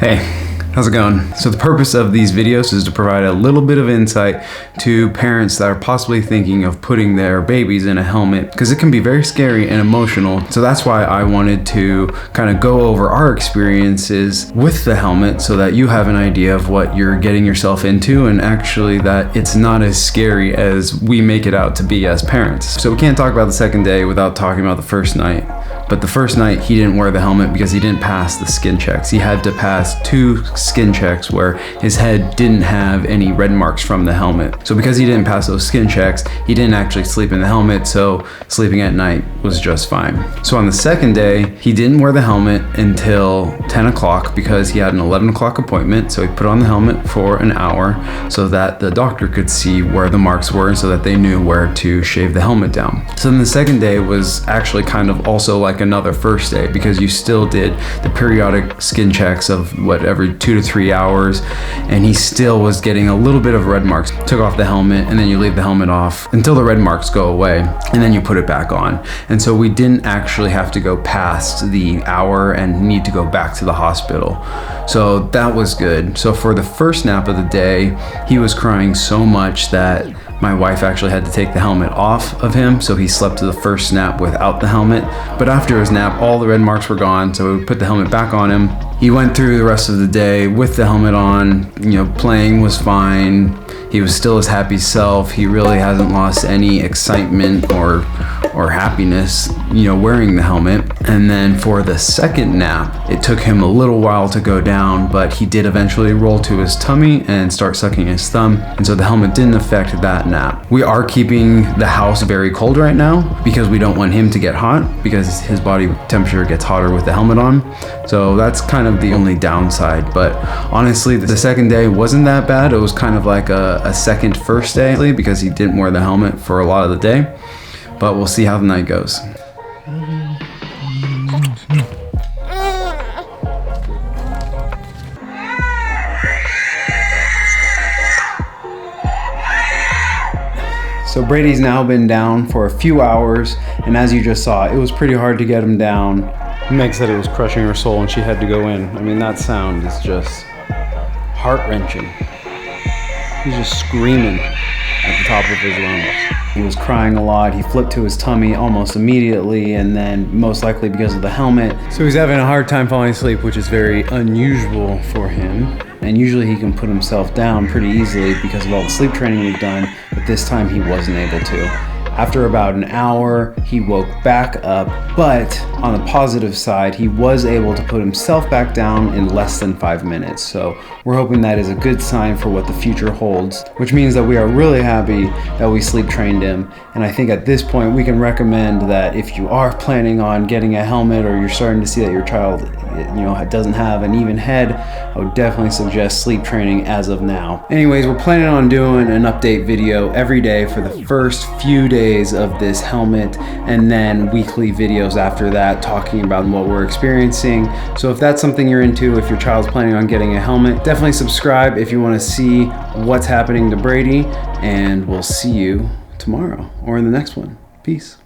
Hey, how's it going? So the purpose of these videos is to provide a little bit of insight to parents that are possibly thinking of putting their babies in a helmet, because it can be very scary and emotional. So that's why I wanted to kind of go over our experiences with the helmet so that you have an idea of what you're getting yourself into, and actually that it's not as scary as we make it out to be as parents. So we can't talk about the second day without talking about the first night. But the first night he didn't wear the helmet because he didn't pass the skin checks. He had to pass 2 skin checks where his head didn't have any red marks from the helmet. So because he didn't pass those skin checks, he didn't actually sleep in the helmet, so sleeping at night was just fine. So on the second day, he didn't wear the helmet until 10 o'clock because he had an 11 o'clock appointment. So he put on the helmet for an hour so that the doctor could see where the marks were and so that they knew where to shave the helmet down. So then the second day was actually kind of also like another first day, because you still did the periodic skin checks of every 2 to 3 hours, and he still was getting a little bit of red marks. Took off the helmet and then you leave the helmet off until the red marks go away, and then you put it back on. And so we didn't actually have to go past the hour and need to go back to the hospital. So that was good. So for the first nap of the day, he was crying so much that my wife actually had to take the helmet off of him, so he slept to the first nap without the helmet. But after his nap, all the red marks were gone, so we put the helmet back on him. He went through the rest of the day with the helmet on, playing was fine. He was still his happy self. He really hasn't lost any excitement or happiness, wearing the helmet. And then for the second nap, it took him a little while to go down, but he did eventually roll to his tummy and start sucking his thumb. And so the helmet didn't affect that nap. We are keeping the house very cold right now because we don't want him to get hot, because his body temperature gets hotter with the helmet on. So that's kind of the only downside. But honestly, the second day wasn't that bad. It was kind of like a second first day because he didn't wear the helmet for a lot of the day. But we'll see how the night goes. So Brady's now been down for a few hours, and as you just saw, it was pretty hard to get him down. Meg said it was crushing her soul and she had to go in. I mean, that sound is just heart-wrenching. He's just screaming at the top of his lungs. He was crying a lot. He flipped to his tummy almost immediately, and then most likely because of the helmet. So he's having a hard time falling asleep, which is very unusual for him. And usually he can put himself down pretty easily because of all the sleep training we've done, but this time he wasn't able to. After about an hour, he woke back up, but on the positive side, he was able to put himself back down in less than 5 minutes. So we're hoping that is a good sign for what the future holds, which means that we are really happy that we sleep trained him. And I think at this point, we can recommend that if you are planning on getting a helmet, or you're starting to see that your child doesn't have an even head, I would definitely suggest sleep training as of now. Anyways, we're planning on doing an update video every day for the first few days of this helmet, and then weekly videos after that talking about what we're experiencing. So if that's something you're into, if your child's planning on getting a helmet, definitely subscribe if you want to see what's happening to Brady, and we'll see you tomorrow or in the next one. Peace.